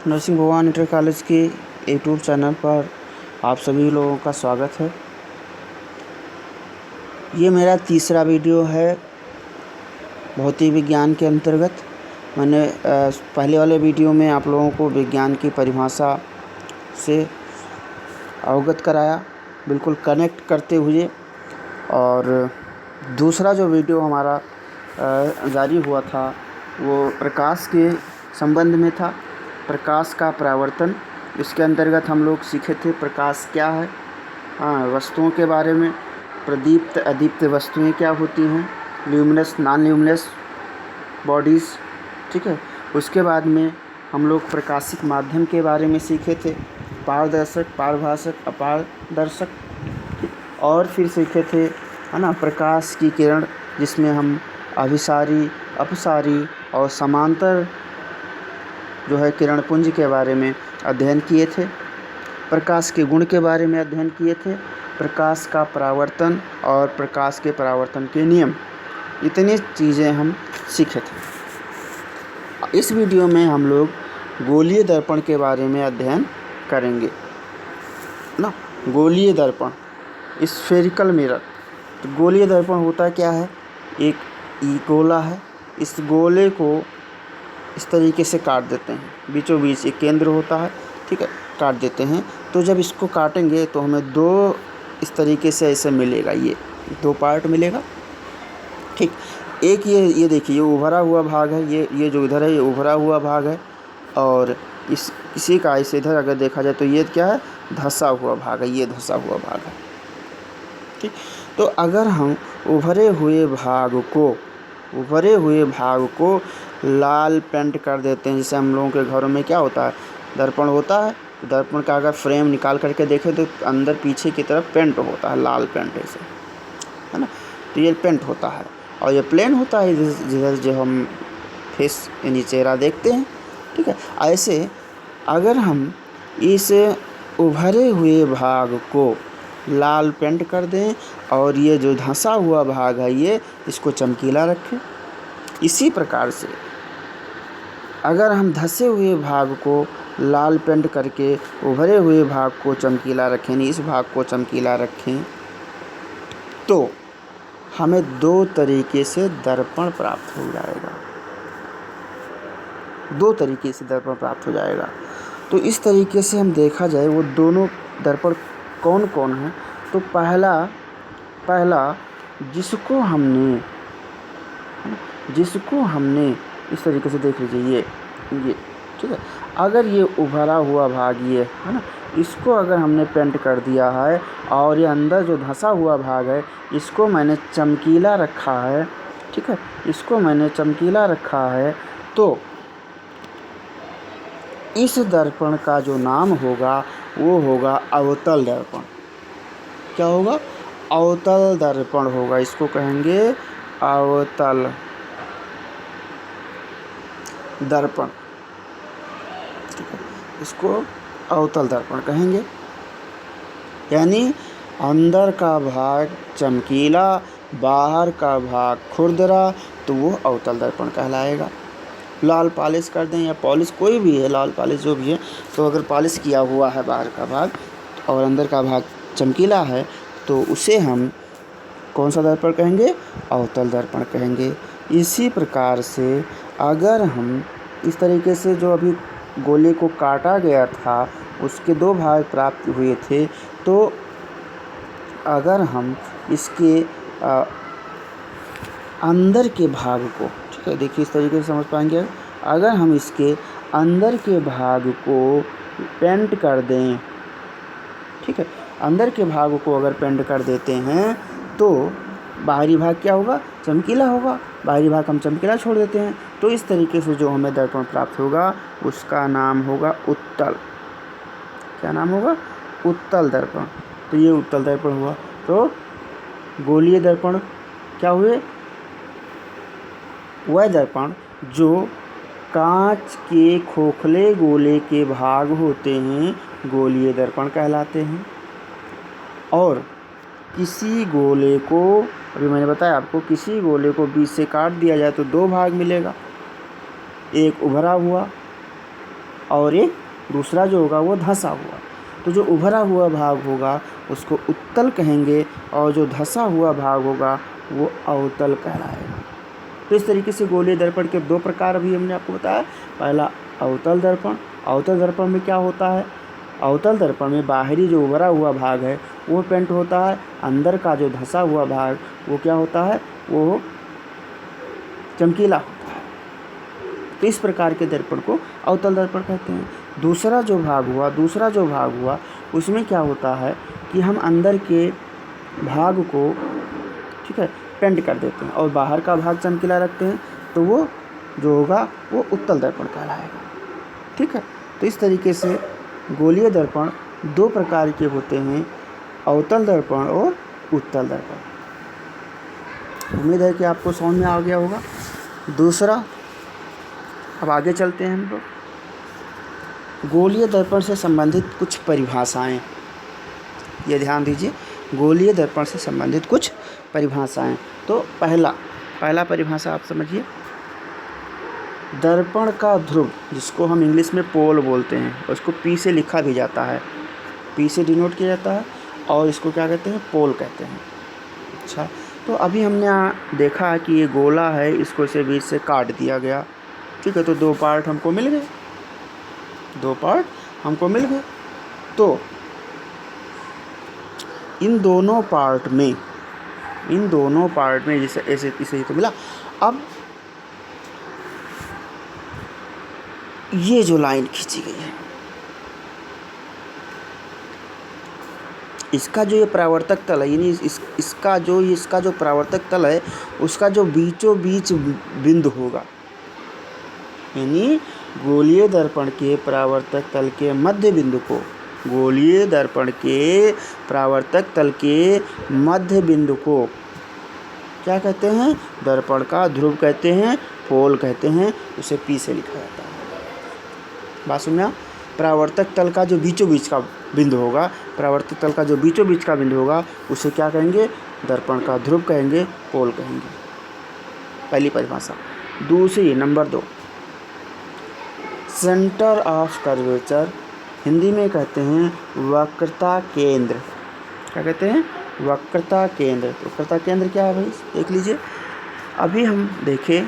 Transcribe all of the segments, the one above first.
नरसिंह भगवान inter college के YouTube channel पर आप सभी लोगों का स्वागत है। ये मेरा तीसरा वीडियो है भौतिक विज्ञान के अंतर्गत। मैंने पहले वाले वीडियो में आप लोगों को विज्ञान की परिभाषा से अवगत कराया, बिल्कुल कनेक्ट करते हुए। और दूसरा जो वीडियो हमारा जारी हुआ था वो प्रकाश के संबंध में था, प्रकाश का परावर्तन। इसके अंतर्गत हम लोग सीखे थे प्रकाश क्या है, वस्तुओं के बारे में, प्रदीप्त अदीप्त वस्तुएं क्या होती हैं, ल्यूमिनस नॉन ल्यूमिनस बॉडीज़, ठीक है। उसके बाद में हम लोग प्रकाशिक माध्यम के बारे में सीखे थे, पारदर्शक, पारभाषक, अपारदर्शक। और फिर सीखे थे प्रकाश की किरण, जिसमें हम अभिसारी, अपसारी और समांतर जो है किरण पुंज के बारे में अध्ययन किए थे। प्रकाश के गुण के बारे में अध्ययन किए थे, प्रकाश का परावर्तन और प्रकाश के परावर्तन के नियम, इतनी चीज़ें हम सीखे थे। इस वीडियो में हम लोग गोलीय दर्पण के बारे में अध्ययन करेंगे ना। गोलीय दर्पण, स्फेरिकल मिरर। तो गोलीय दर्पण होता क्या है? एक गोला है, इस गोले को इस तरीके से काट देते हैं, बीचों बीच एक केंद्र होता है, ठीक है, काट देते हैं। तो जब इसको काटेंगे तो हमें दो इस तरीके से ऐसे मिलेगा, ये दो पार्ट मिलेगा, ठीक। एक ये देखिए, ये उभरा हुआ भाग है, ये जो इधर है ये उभरा हुआ भाग है। और इसी का इसे इधर अगर देखा जाए तो ये क्या है? धंसा हुआ भाग है, ये धंसा हुआ भाग है, ठीक। तो अगर हम उभरे हुए भाग को लाल पेंट कर देते हैं, जैसे हम लोगों के घरों में क्या होता है, दर्पण होता है, दर्पण का अगर फ्रेम निकाल करके देखें तो अंदर पीछे की तरफ पेंट होता है, लाल पेंट ऐसे, है ना। तो ये पेंट होता है और ये प्लेन होता है जिधर जो हम फेस यानी चेहरा देखते हैं, ठीक है। ऐसे अगर हम इस उभरे हुए भाग को लाल पेंट कर दें और ये जो धंसा हुआ भाग है ये इसको चमकीला रखें, इसी प्रकार से अगर हम धंसे हुए भाग को लाल पेंट करके उभरे हुए भाग को चमकीला रखें, इस भाग को चमकीला रखें, तो हमें दो तरीके से दर्पण प्राप्त हो जाएगा, दो तरीके से दर्पण प्राप्त हो जाएगा। तो इस तरीके से हम देखा जाए वो दोनों दर्पण कौन कौन है। तो पहला जिसको हमने इस तरीके से देख लीजिए, ये ठीक है। अगर ये उभरा हुआ भाग ये है ना, इसको अगर हमने पेंट कर दिया है और ये अंदर जो धंसा हुआ भाग है इसको मैंने चमकीला रखा है, ठीक है, इसको मैंने चमकीला रखा है, तो इस दर्पण का जो नाम होगा वो होगा अवतल दर्पण। क्या होगा? अवतल दर्पण होगा, इसको कहेंगे अवतल दर्पण, ठीक है, इसको अवतल दर्पण कहेंगे। यानी अंदर का भाग चमकीला, बाहर का भाग खुरदरा, तो वो अवतल दर्पण कहलाएगा। लाल पॉलिश कर दें या पॉलिश कोई भी है, लाल पॉलिश जो भी है, तो अगर पॉलिश किया हुआ है बाहर का भाग और अंदर का भाग चमकीला है तो उसे हम कौन सा दर्पण कहेंगे? अवतल दर्पण कहेंगे। इसी प्रकार से अगर हम इस तरीके से जो अभी गोले को काटा गया था उसके दो भाग प्राप्त हुए थे, तो अगर हम इसके अंदर के भाग को, ठीक है, देखिए इस तरीके से समझ पाएंगे। अगर हम इसके अंदर के भाग को पेंट कर दें, ठीक है, अंदर के भाग को अगर पेंट कर देते हैं तो बाहरी भाग क्या होगा? चमकीला होगा, बाहरी भाग हम चमकीला छोड़ देते हैं, तो इस तरीके से जो हमें दर्पण प्राप्त होगा उसका नाम होगा उत्तल। क्या नाम होगा? उत्तल दर्पण। तो ये उत्तल दर्पण हुआ। तो गोलीय दर्पण क्या हुए? वह दर्पण जो कांच के खोखले गोले के भाग होते हैं गोलीय दर्पण कहलाते हैं। और किसी गोले को, अभी मैंने बताया आपको, किसी गोले को बीच से काट दिया जाए तो दो भाग मिलेगा, एक उभरा हुआ और एक दूसरा जो होगा वो धंसा हुआ। तो जो उभरा हुआ भाग होगा उसको उत्तल कहेंगे और जो धंसा हुआ भाग होगा वो अवतल कहलाएगा। तो इस तरीके से गोलीय दर्पण के दो प्रकार अभी हमने आपको बताया। पहला अवतल दर्पण। अवतल दर्पण में क्या होता है? अवतल दर्पण में बाहरी जो उभरा हुआ भाग है वो पेंट होता है, अंदर का जो धंसा हुआ भाग वो क्या होता है? वो चमकीला होता है। तो इस प्रकार के दर्पण को अवतल दर्पण कहते हैं। दूसरा जो भाग हुआ उसमें क्या होता है कि हम अंदर के भाग को, ठीक है, पेंट कर देते हैं और बाहर का भाग चमकीला रखते हैं, तो वो जो होगा वो उत्तल दर्पण कहलाएगा। ठीक है। तो इस तरीके से गोलीय दर्पण दो प्रकार के होते हैं, अवतल दर्पण और उत्तल दर्पण। उम्मीद है कि आपको समझ में आ गया होगा। दूसरा, अब आगे चलते हैं हम लोग। गोलीय दर्पण से संबंधित कुछ परिभाषाएं, ये ध्यान दीजिए, गोलीय दर्पण से संबंधित कुछ परिभाषाएं। तो पहला परिभाषा आप समझिए, दर्पण का ध्रुव, जिसको हम इंग्लिश में पोल बोलते हैं, उसको पी से लिखा भी जाता है, पी से डिनोट किया जाता है, और इसको क्या कहते हैं? पोल कहते हैं। अच्छा, तो अभी हमने देखा कि ये गोला है, इसको इसे बीच से काट दिया गया। ठीक है, तो दो पार्ट हमको मिल गए। तो इन दोनों पार्ट में जैसे ऐसे इसे तो मिला। अब ये जो लाइन खींची गई है, इसका जो ये परावर्तक तल है, यानी इसका जो परावर्तक तल है उसका जो बीचों बीच बिंदु होगा, यानी गोलीय दर्पण के परावर्तक तल के मध्य बिंदु को, गोलीय दर्पण के परावर्तक तल के मध्य बिंदु को क्या कहते हैं? दर्पण का ध्रुव कहते हैं, पोल कहते हैं। उसे पी से लिखा जाता है। बात सुनना, परावर्तक तल का जो बीचों बीच का बिंदु होगा, उसे क्या कहेंगे? दर्पण का ध्रुव कहेंगे, पोल कहेंगे। पहली परिभाषा। दूसरी, number 2, centre of curvature, Hindi में कहते हैं वक्रता केंद्र। क्या कहते हैं? वक्रता केंद्र। तो वक्रता केंद्र क्या है भाई? देख लीजिए। अभी हम देखें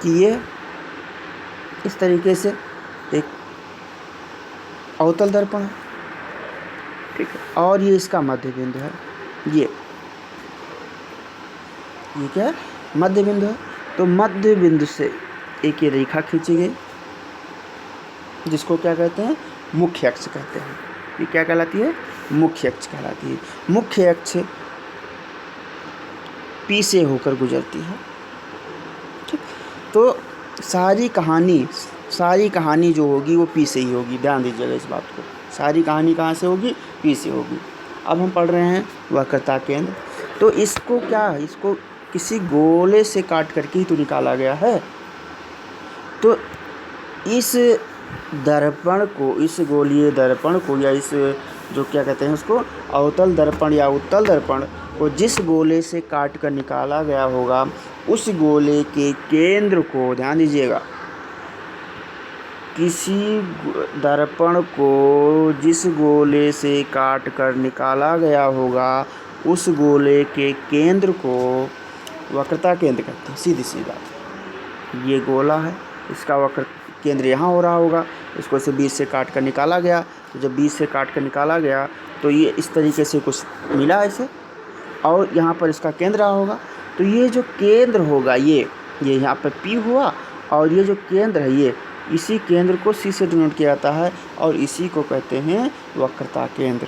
कि ये इस तरीके से एक अवतल दर्पण है, ठीक है, और ये इसका मध्य बिंदु है। ये क्या है? मध्य बिंदु है। तो मध्य बिंदु से एक ये रेखा खींची गई, जिसको क्या कहते हैं? मुख्य अक्ष कहते हैं। ये क्या कहलाती है? मुख्य अक्ष कहलाती है। मुख्य अक्ष पी से होकर गुजरती है। ठीक, तो सारी कहानी जो होगी वो पी से ही होगी। ध्यान दीजिएगा इस बात को। सारी कहानी कहाँ से होगी? पी से होगी। अब हम पढ़ रहे हैं वक्रता केंद्र। तो इसको किसी गोले से काट करके ही तो निकाला गया है। तो इस दर्पण को, इस गोलीय दर्पण को, या इस जो क्या कहते हैं उसको, अवतल दर्पण या उत्तल दर्पण को जिस गोले से काट कर निकाला गया होगा, उस गोले के केंद्र को, ध्यान दीजिएगा, किसी दर्पण को जिस गोले से काट कर निकाला गया होगा, उस गोले के केंद्र को वक्रता केंद्र कहते हैं। सीधी सी बात। ये गोला है, इसका वक्र केंद्र यहाँ हो रहा होगा, इसको से बीच से काट कर निकाला गया। तो जब बीच से काट कर निकाला गया तो ये इस तरीके से कुछ मिला ऐसे, और यहाँ पर इसका केंद्र रहा होगा। तो ये जो केंद्र होगा, ये यहाँ पर पी हुआ, और ये जो केंद्र है, ये इसी केंद्र को सी से डिनोट किया जाता है, और इसी को कहते हैं वक्रता केंद्र।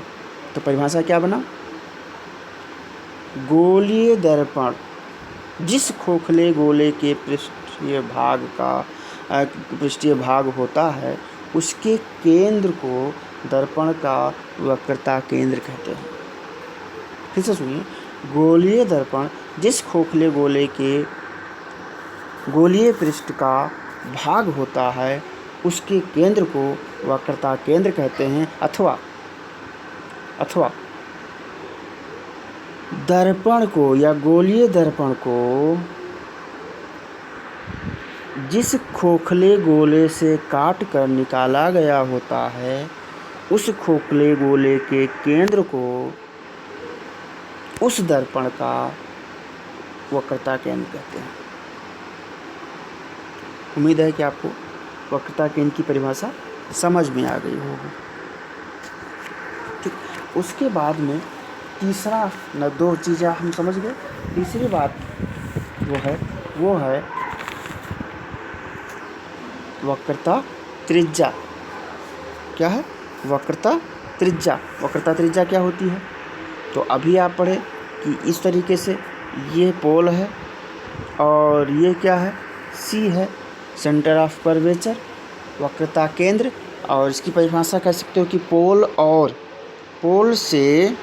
तो परिभाषा क्या बना? गोलीय दर्पण जिस खोखले गोले के पृष्ठीय भाग होता है, उसके केंद्र को दर्पण का वक्रता केंद्र कहते हैं। फिर से सुनिए, गोलीय दर्पण जिस खोखले गोले के गोलीय पृष्ठ का भाग होता है, उसके केंद्र को वक्रता केंद्र कहते हैं, अथवा दर्पण को या गोलीय दर्पण को जिस खोखले गोले से काट कर निकाला गया होता है उस खोखले गोले के केंद्र को उस दर्पण का वक्रता केंद्र कहते हैं। उम्मीद है कि आपको वक्रता केंद्र की परिभाषा समझ में आ गई होगी। ठीक, उसके बाद में तीसरा न 2 चीज़ें हम समझ गए। तीसरी बात वो है वक्रता त्रिज्या। क्या है? वक्रता त्रिज्या। वक्रता त्रिज्या क्या होती है? तो अभी आप पढ़े कि इस तरीके से ये पोल है और ये क्या है? सी है, सेंटर ऑफ कर्वेचर, वक्रता केंद्र। और इसकी परिभाषा कह सकते हो कि पोल से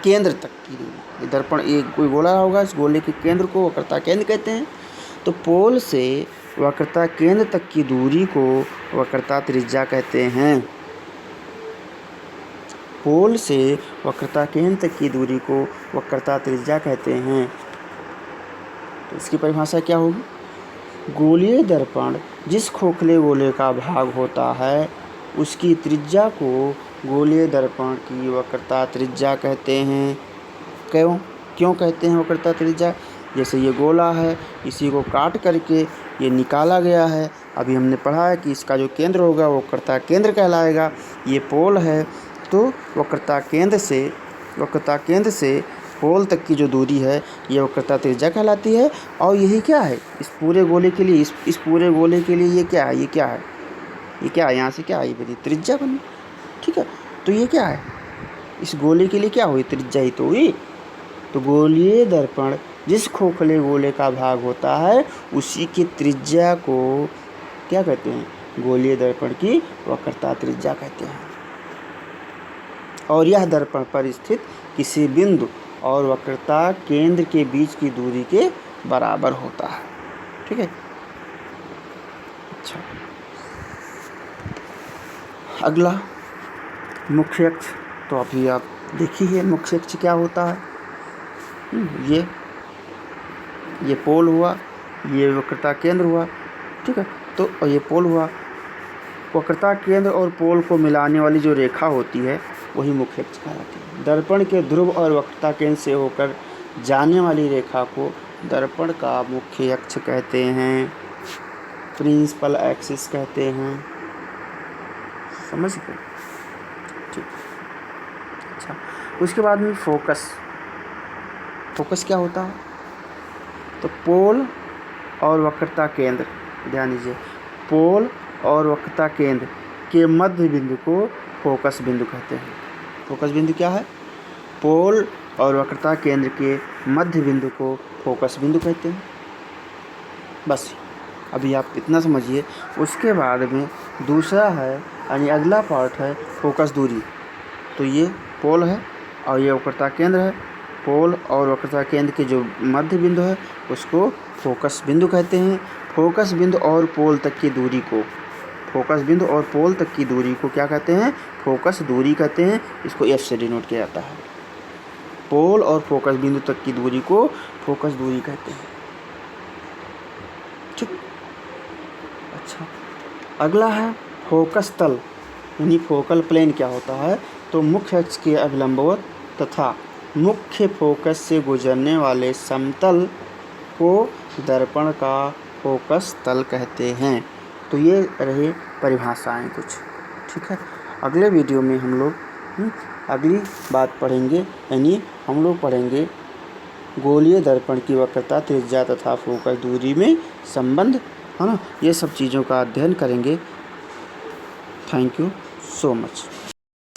केंद्र तक की दूरी। ये दर्पण एक कोई गोला होगा, इस गोले के केंद्र को वक्रता केंद्र कहते हैं। तो पोल से वक्रता केंद्र तक की दूरी को वक्रता त्रिज्या कहते हैं। पोल से वक्रता केंद्र तक की दूरी को वक्रता त्रिज्या कहते हैं। तो इसकी परिभाषा क्या होगी? गोलीय दर्पण जिस खोखले गोले का भाग होता है उसकी त्रिज्या को गोलीय दर्पण की वक्रता त्रिज्या कहते हैं। क्यों कहते हैं वक्रता त्रिज्या? जैसे ये गोला है, इसी को काट करके ये निकाला गया है। अभी हमने पढ़ा है कि इसका जो केंद्र होगा वो वक्रता केंद्र कहलाएगा। ये पोल है, तो वक्रता केंद्र से पोल तक की जो दूरी है ये वक्रता त्रिज्या कहलाती है। और यही क्या है इस पूरे गोले के लिए? इस पूरे गोले के लिए ये क्या है? ये क्या है? यहाँ से क्या आई बनी? त्रिज्या बनी। ठीक है, तो ये क्या है? इस गोले के लिए क्या हुई? त्रिज्या ही तो हुई। तो गोलीय दर्पण जिस खोखले गोले का भाग होता है उसी की त्रिज्या को क्या कहते हैं? गोलीय दर्पण की वक्रता त्रिज्या कहते हैं। और यह दर्पण पर स्थित किसी बिंदु और वक्रता केंद्र के बीच की दूरी के बराबर होता है। ठीक है। अच्छा, अगला मुख्य अक्ष। तो अभी आप देखिए मुख्य अक्ष क्या होता है। ये पोल हुआ, ये वक्रता केंद्र हुआ। ठीक है, तो ये पोल हुआ। वक्रता केंद्र और पोल को मिलाने वाली जो रेखा होती है वही मुख्य अक्ष कहलाती है। दर्पण के ध्रुव और वक्रता केंद्र से होकर जाने वाली रेखा को दर्पण का मुख्य अक्ष कहते हैं, प्रिंसिपल एक्सिस कहते हैं। समझ गए? ठीक। अच्छा, उसके बाद में फोकस क्या होता है? तो पोल और वक्रता केंद्र, ध्यान दीजिए, पोल और वक्रता केंद्र के मध्य बिंदु को फोकस बिंदु कहते हैं। फोकस बिंदु क्या है? पोल और वक्रता केंद्र के मध्य बिंदु को फोकस बिंदु कहते हैं। बस अभी आप इतना समझिए। उसके बाद में दूसरा है, यानी अगला पार्ट है फोकस दूरी। तो ये पोल है और ये वक्रता केंद्र है। पोल और वक्रता केंद्र के जो मध्य बिंदु है उसको फोकस बिंदु कहते हैं। फोकस बिंदु और पोल तक की दूरी को क्या कहते हैं? फोकस दूरी कहते हैं। इसको एफ से डिनोट किया जाता है। पोल और फोकस बिंदु तक की दूरी को फोकस दूरी कहते हैं। ठीक। अच्छा, अगला है फोकस तल, यानी फोकल प्लेन क्या होता है? तो मुख्य अक्ष के अभिलंबवत तथा मुख्य फोकस से गुजरने वाले समतल को दर्पण का फोकस तल कहते हैं। तो ये रहे परिभाषाएं कुछ। ठीक है, अगले वीडियो में हम लोग अगली बात पढ़ेंगे, यानी हम लोग पढ़ेंगे गोलीय दर्पण की वक्रता त्रिज्या तथा फोकस दूरी में संबंध, है ना। ये सब चीज़ों का अध्ययन करेंगे। Thank you so much.